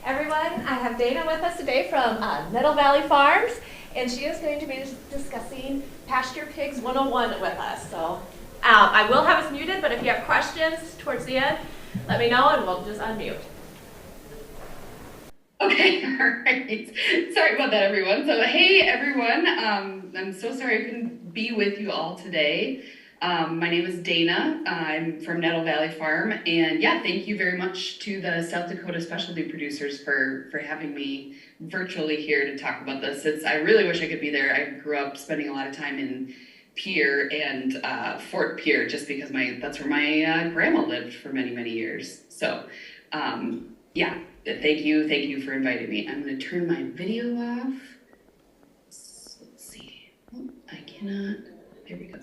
Everyone, I have Dana with us today from Nettle Valley Farms, and she is going to be discussing Pasture Pigs 101 with us. So I will have us muted, but if you have questions towards the end, let me know and we'll just unmute. Okay, all right. Sorry about that, everyone. So, hey, everyone. I'm so sorry I couldn't be with you all today. My name is Dana. I'm from Nettle Valley Farm, and yeah, thank you very much to the South Dakota Specialty Producers for having me virtually here to talk about this. I really wish I could be there. I grew up spending a lot of time in Pierre and Fort Pierre, just because that's where my grandma lived for many years. So, yeah. Thank you for inviting me. I'm going to turn my video off. So, let's see. Oh, I cannot. There we go.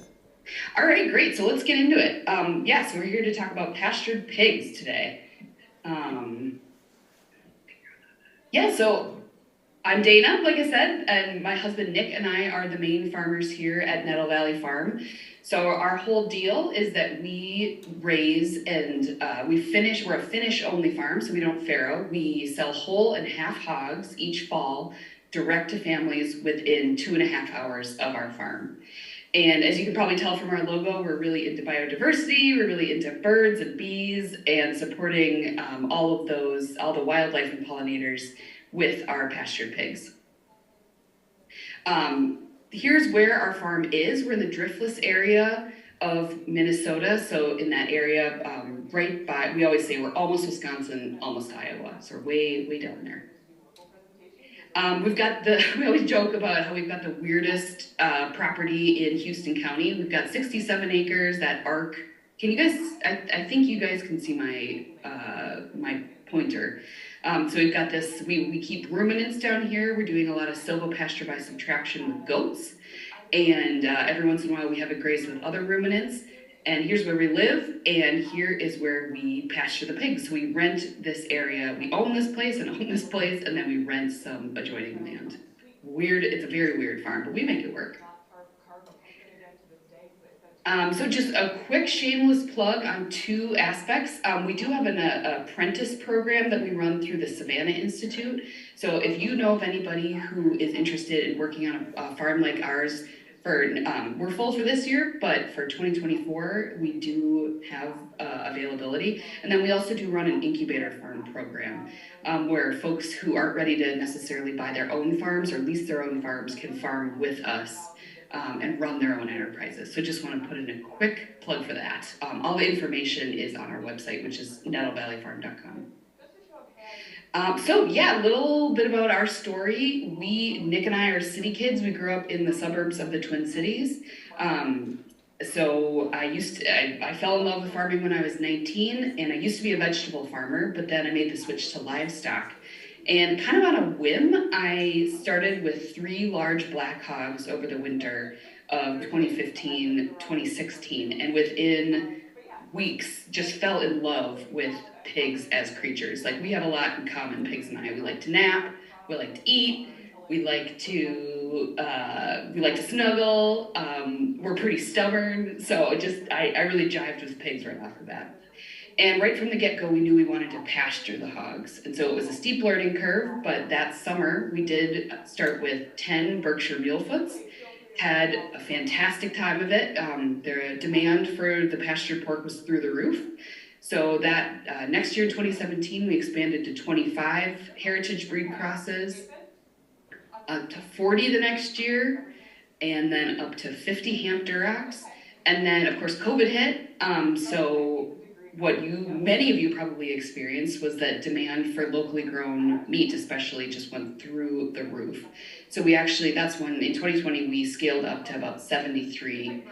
All right, great. So let's get into it. Yeah, so we're here to talk about pastured pigs today. Yeah, so I'm Dana, like I said, and my husband Nick and I are the main farmers here at Nettle Valley Farm. So our whole deal is that we raise and we're a finish only farm, so we don't farrow. We sell whole and half hogs each fall direct to families within 2.5 hours of our farm. And as you can probably tell from our logo, we're really into biodiversity, we're really into birds and bees and supporting all the wildlife and pollinators with our pastured pigs. Here's where our farm is. We're in the driftless area of Minnesota. So in that area, right by, we always say we're almost Wisconsin, almost Iowa. So we're way down there. We always joke about how we've got the weirdest property in Houston County. We've got 67 acres, that arc. Can you guys, I think you guys can see my pointer. So we've got this, we keep ruminants down here. We're doing a lot of silvopasture by subtraction with goats. And every once in a while we have it grazed with other ruminants. And here's where we live, and here is where we pasture the pigs. So we rent this area. We own this place and own this place, and then we rent some adjoining land. Weird, it's a very weird farm, but we make it work. So just a quick shameless plug on two aspects. We do have an apprentice program that we run through the Savannah Institute. So if you know of anybody who is interested in working on a farm like ours, we're full for this year, but for 2024, we do have availability. And then we also do run an incubator farm program where folks who aren't ready to necessarily buy their own farms or lease their own farms can farm with us and run their own enterprises. So just want to put in a quick plug for that. All the information is on our website, which is nettlevalleyfarm.com. So yeah, a little bit about our story. Nick and I are city kids. We grew up in the suburbs of the Twin Cities. So I fell in love with farming when I was 19, and I used to be a vegetable farmer, but then I made the switch to livestock. And kind of on a whim, I started with 3 large black hogs over the winter of 2015, 2016, and within weeks just fell in love with pigs as creatures. Like, we have a lot in common, pigs and I. We like to nap, we like to eat, we like to snuggle. We're pretty stubborn, so I really jived with pigs right off the bat. And right from the get-go, we knew we wanted to pasture the hogs. And so it was a steep learning curve, but that summer we did start with 10 Berkshire Mulefoots. Had a fantastic time of it. The demand for the pastured pork was through the roof. So that next year, 2017, we expanded to 25 heritage breed crosses, up to 40 the next year, and then up to 50 Hamp Durocs. And then, of course, COVID hit. So what many of you probably experienced was that demand for locally grown meat especially just went through the roof. So that's when in 2020 we scaled up to about 73.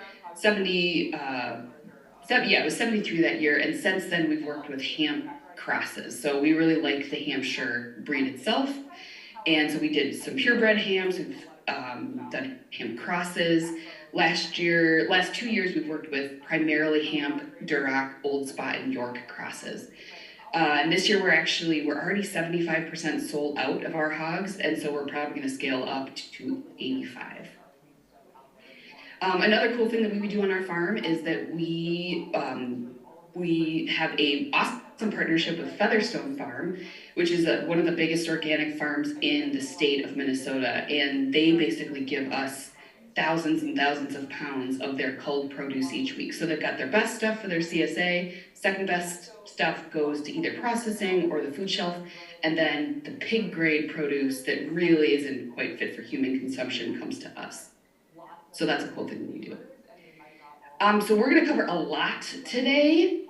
It was 73 that year, and since then we've worked with Hamp crosses. So we really like the Hampshire breed itself, and so we did some purebred hams. We've done Hamp crosses. Last 2 years, we've worked with primarily Hamp, Duroc, Old Spot, and York crosses. And this year, we're already 75% sold out of our hogs, and so we're probably going to scale up to 85. Another cool thing that we do on our farm is that we have a in partnership with Featherstone Farm, which is one of the biggest organic farms in the state of Minnesota. And they basically give us thousands and thousands of pounds of their culled produce each week. So they've got their best stuff for their CSA, second best stuff goes to either processing or the food shelf, and then the pig grade produce that really isn't quite fit for human consumption comes to us. So that's a cool thing that we do. So we're gonna cover a lot today.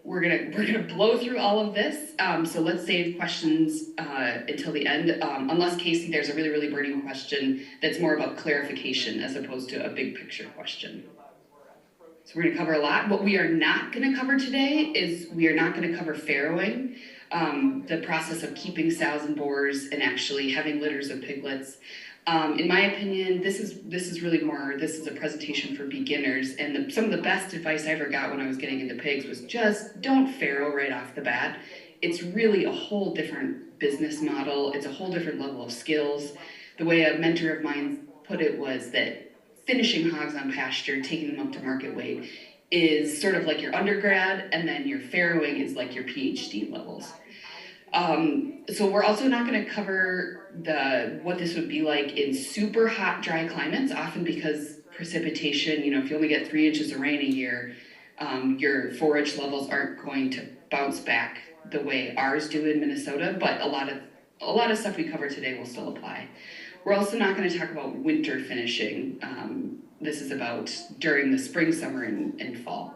We're gonna blow through all of this. So let's save questions until the end. Unless Casey, there's a really burning question that's more about clarification as opposed to a big picture question. So we're gonna cover a lot. What we are not gonna cover today is we are not gonna cover farrowing, the process of keeping sows and boars and actually having litters of piglets. In my opinion, this is really more, this is a presentation for beginners, and some of the best advice I ever got when I was getting into pigs was just don't farrow right off the bat. It's really a whole different business model. It's a whole different level of skills. The way a mentor of mine put it was that finishing hogs on pasture, taking them up to market weight, is sort of like your undergrad, and then your farrowing is like your PhD levels. So we're also not going to cover what this would be like in super hot, dry climates, often because precipitation, if you only get 3 inches of rain a year, your forage levels aren't going to bounce back the way ours do in Minnesota, but a lot of stuff we cover today will still apply. We're also not going to talk about winter finishing. This is about during the spring, summer, and fall.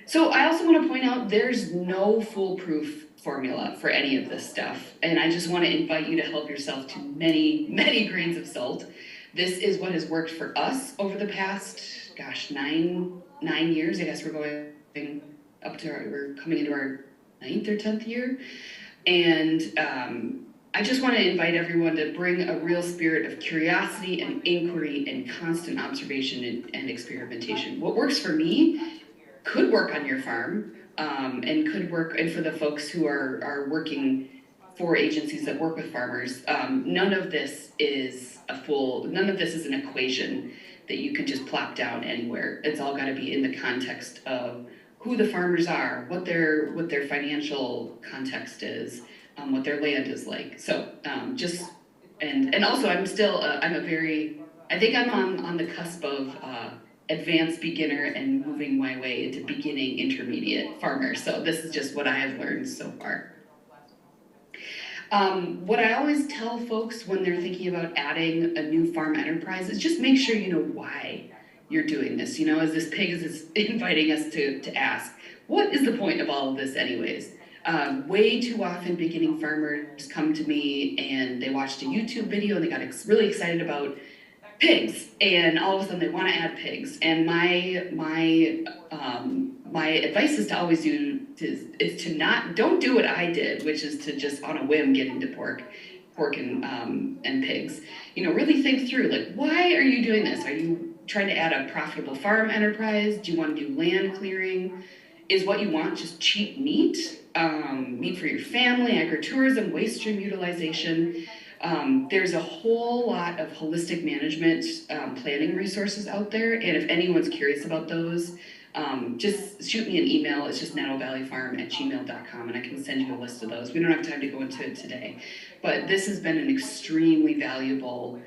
So I also want to point out there's no foolproof formula for any of this stuff, and I just want to invite you to help yourself to many grains of salt. This is what has worked for us over the past, 9 years. I guess we're going up to we're coming into our 9th or 10th year, and I just want to invite everyone to bring a real spirit of curiosity and inquiry and constant observation and experimentation. What works for me could work on your farm, and could work, and for the folks who are working for agencies that work with farmers. None of this is an equation that you can just plop down anywhere. It's all got to be in the context of who the farmers are, what their financial context is, what their land is like. So and also I think I'm on the cusp of advanced beginner and moving my way into beginning intermediate farmer. So this is just what I have learned so far. What I always tell folks when they're thinking about adding a new farm enterprise is just make sure you know why you're doing this. As this pig is inviting us to ask, what is the point of all of this anyways? Way too often beginning farmers come to me and they watched a YouTube video and they got really excited about pigs, and all of a sudden they want to add pigs. And my advice is to always don't do what I did, which is to just on a whim get into pork and pigs. Really think through, like, why are you doing this? Are you trying to add a profitable farm enterprise? Do you want to do land clearing? Is what you want just cheap meat? Meat for your family, agritourism, waste stream utilization? There's a whole lot of holistic management planning resources out there, and if anyone's curious about those, just shoot me an email. It's just nettlevalleyfarm@gmail.com, and I can send you a list of those. We don't have time to go into it today, but this has been an extremely valuable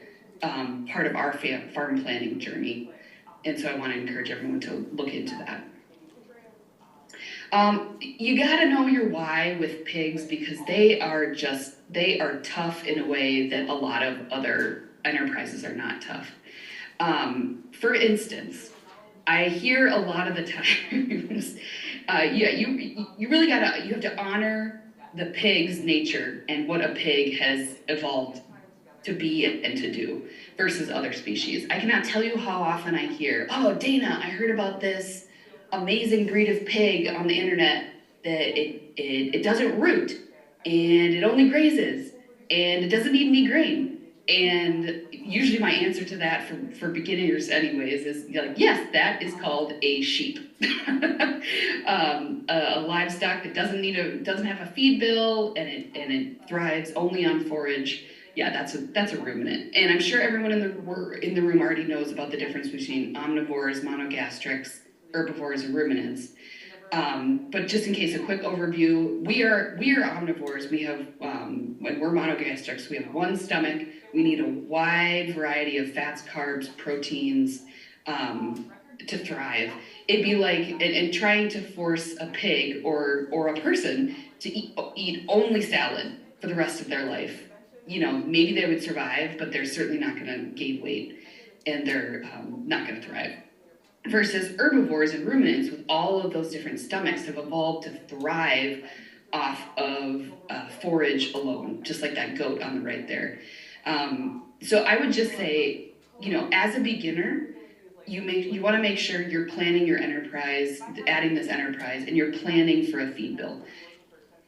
part of our farm planning journey, and so I want to encourage everyone to look into that. You gotta know your why with pigs, because they are tough in a way that a lot of other enterprises are not tough. For instance, I hear a lot of the times, you really you have to honor the pig's nature and what a pig has evolved to be and to do versus other species. I cannot tell you how often I hear, oh, Dana, I heard about this amazing breed of pig on the internet that it doesn't root, and it only grazes, and it doesn't need any grain. And usually my answer to that for beginners anyways is like, yes, that is called a sheep. A livestock that doesn't have a feed bill, and it thrives only on forage. Yeah, that's a ruminant. And I'm sure everyone in the room already knows about the difference between omnivores, monogastrics, herbivores, and ruminants. But just in case, a quick overview, we are omnivores. We have, when we're monogastrics, we have one stomach. We need a wide variety of fats, carbs, proteins, to thrive. It'd be like, and trying to force a pig or a person to eat only salad for the rest of their life. You know, maybe they would survive, but they're certainly not gonna gain weight, and they're not gonna thrive. Versus herbivores and ruminants with all of those different stomachs have evolved to thrive off of forage alone, just like that goat on the right there. So I would just say, you know, as a beginner, you want to make sure you're planning your enterprise, adding this enterprise, and you're planning for a feed bill.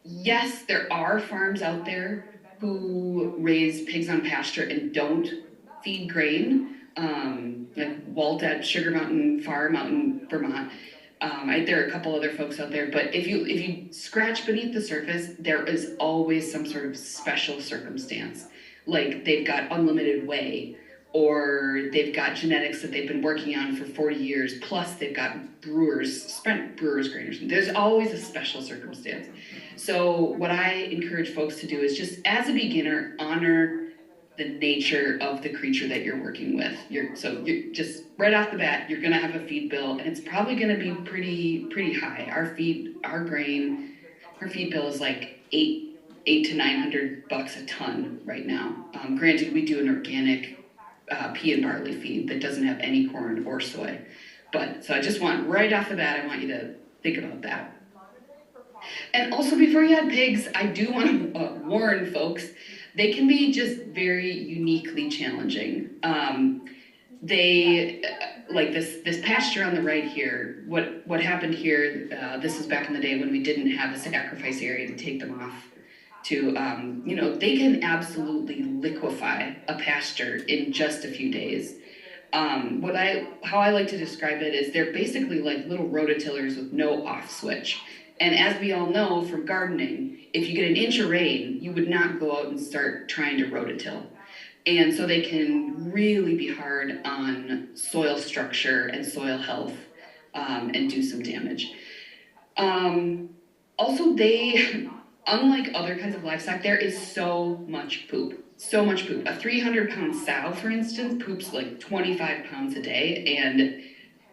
Yes, there are farms out there who raise pigs on pasture and don't feed grain, like Walt at Sugar Mountain Farm out in Vermont. There are a couple other folks out there, but if you scratch beneath the surface, there is always some sort of special circumstance. Like they've got unlimited whey, or they've got genetics that they've been working on for 40 years, plus they've got spent brewer's grain or something. There's always a special circumstance. So what I encourage folks to do is just as a beginner, honor the nature of the creature that you're working with. You're just right off the bat, you're gonna have a feed bill, and it's probably gonna be pretty high. Our feed bill is like $800 to $900 a ton right now. Granted, we do an organic pea and barley feed that doesn't have any corn or soy. But so I just want, right off the bat, I want you to think about that. And also before you add pigs, I do want to warn folks, they can be just very uniquely challenging. They, like this pasture on the right here, what happened here, this is back in the day when we didn't have a sacrifice area to take them off to, you know, they can absolutely liquefy a pasture in just a few days. How I like to describe it is they're basically like little rototillers with no off switch. And as we all know from gardening, if you get an inch of rain, you would not go out and start trying to rototill. And so they can really be hard on soil structure and soil health, and do some damage. Also, unlike other kinds of livestock, there is so much poop. So much poop. A 300-pound sow, for instance, poops like 25 pounds a day, and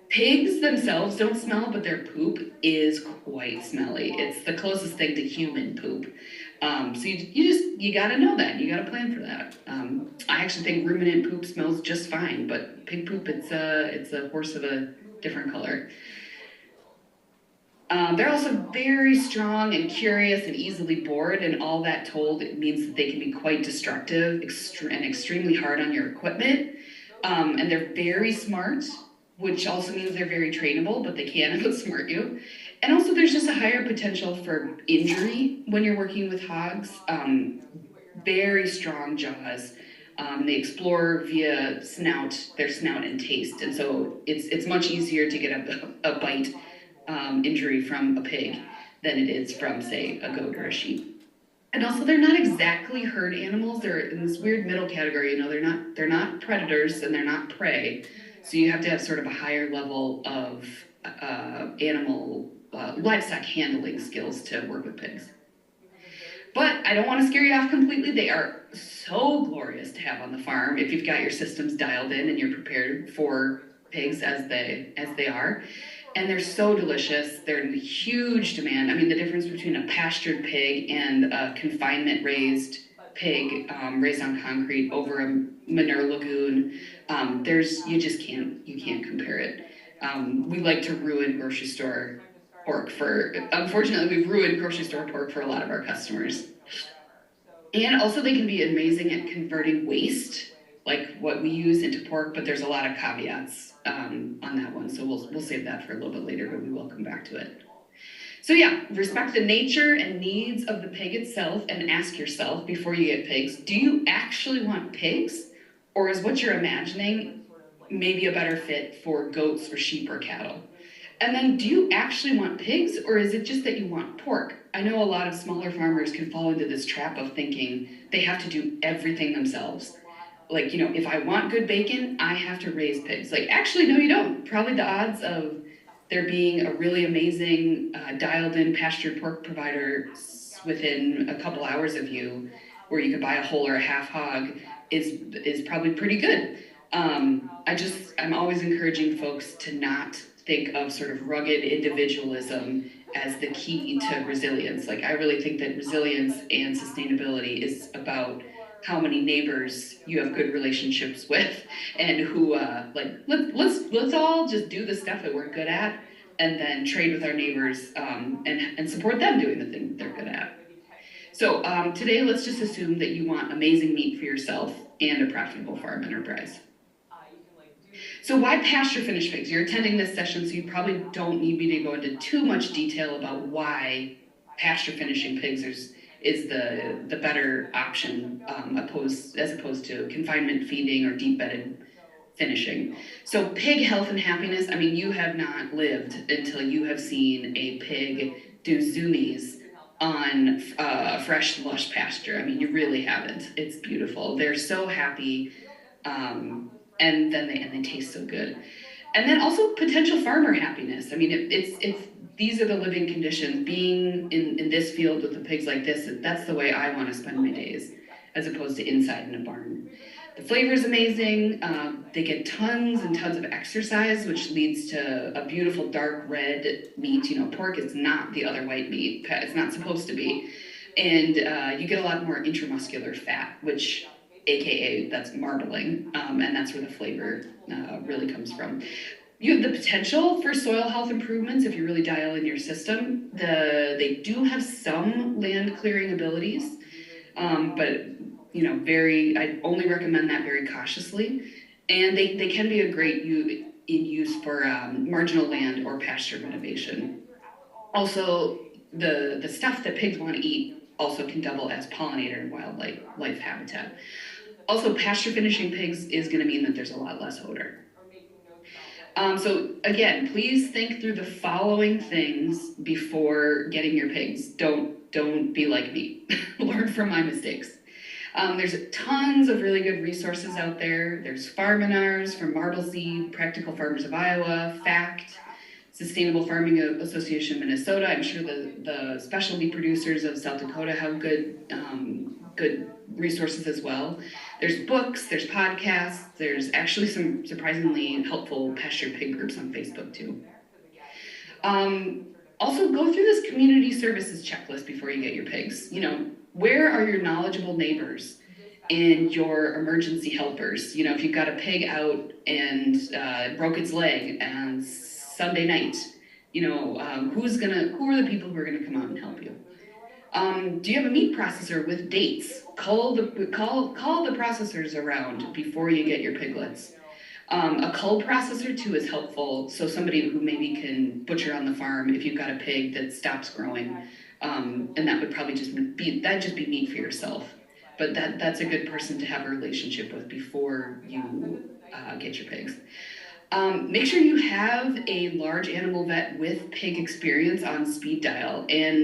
pigs themselves don't smell, but their poop is quite smelly. It's the closest thing to human poop. So you gotta know that. You gotta plan for that. I actually think ruminant poop smells just fine, but pig poop, it's a horse of a different color. They're also very strong and curious and easily bored, and all that told, it means that they can be quite destructive and extremely hard on your equipment. And they're very smart, which also means they're very trainable, but they can outsmart you. And also there's just a higher potential for injury when you're working with hogs. Very strong jaws. They explore via their snout and taste. And so it's much easier to get a bite injury from a pig than it is from, say, a goat or a sheep. And also they're not exactly herd animals. They're in this weird middle category, you know, they're not predators and they're not prey. So you have to have sort of a higher level of livestock handling skills to work with pigs. But I don't want to scare you off completely. They are so glorious to have on the farm if you've got your systems dialed in and you're prepared for pigs as they are. And they're so delicious. They're in huge demand. I mean, the difference between a pastured pig and a confinement raised pig raised on concrete over a manure lagoon, you can't compare it. We like to ruin grocery store pork unfortunately, we've ruined grocery store pork for a lot of our customers. And also they can be amazing at converting waste, like what we use, into pork, but there's a lot of caveats on that one. So we'll save that for a little bit later, but we will come back to it. So yeah, respect the nature and needs of the pig itself and ask yourself before you get pigs, do you actually want pigs? Or is what you're imagining maybe a better fit for goats or sheep or cattle? And then do you actually want pigs, or is it just that you want pork? I know a lot of smaller farmers can fall into this trap of thinking they have to do everything themselves. Like, if I want good bacon, I have to raise pigs. Like, actually, no, you don't. Probably the odds of there being a really amazing dialed in pastured pork provider within a couple hours of you, where you could buy a whole or a half hog, is probably pretty good. I'm always encouraging folks to not think of sort of rugged individualism as the key to resilience. Like, I really think that resilience and sustainability is about how many neighbors you have good relationships with, and who let's all just do the stuff that we're good at, and then trade with our neighbors, and support them doing the thing that they're good at. So today, let's just assume that you want amazing meat for yourself and a profitable farm enterprise. So why pasture finished pigs? You're attending this session, so you probably don't need me to go into too much detail about why pasture finishing pigs is the better option, as opposed to confinement feeding or deep bedded finishing. So pig health and happiness, I mean, you have not lived until you have seen a pig do zoomies on fresh, lush pasture. I mean, you really haven't. It's beautiful. They're so happy, and they taste so good. And then also potential farmer happiness. I mean, it's these are the living conditions. Being in this field with the pigs like this, that's the way I want to spend my days, as opposed to inside in a barn. The flavor is amazing. They get tons and tons of exercise, which leads to a beautiful dark red meat. You know, pork is not the other white meat. It's not supposed to be. And you get a lot more intramuscular fat, which, AKA, that's marbling, and that's where the flavor really comes from. You have the potential for soil health improvements if you really dial in your system. They do have some land clearing abilities, but you know, I only recommend that very cautiously. And they can be a great use for marginal land or pasture renovation. Also, the stuff that pigs want to eat also can double as pollinator and wildlife habitat. Also, pasture finishing pigs is going to mean that there's a lot less odor. So again, please think through the following things before getting your pigs. Don't be like me. Learn from my mistakes. There's tons of really good resources out there. There's Farminars from Marbleseed, Practical Farmers of Iowa, FACT, Sustainable Farming Association Minnesota. I'm sure the specialty producers of South Dakota have good resources as well. There's books, there's podcasts, there's actually some surprisingly helpful pasture pig groups on Facebook too. Also, go through this community services checklist before you get your pigs. You know, where are your knowledgeable neighbors and your emergency helpers? You know, if you've got a pig out and broke its leg on Sunday night, you know, who are the people who are gonna come out and help you? Do you have a meat processor with dates? Call the processors around before you get your piglets. A cull processor too is helpful. So somebody who maybe can butcher on the farm if you've got a pig that stops growing, and that would probably just be meat for yourself. But that's a good person to have a relationship with before you get your pigs. Make sure you have a large animal vet with pig experience on speed dial. And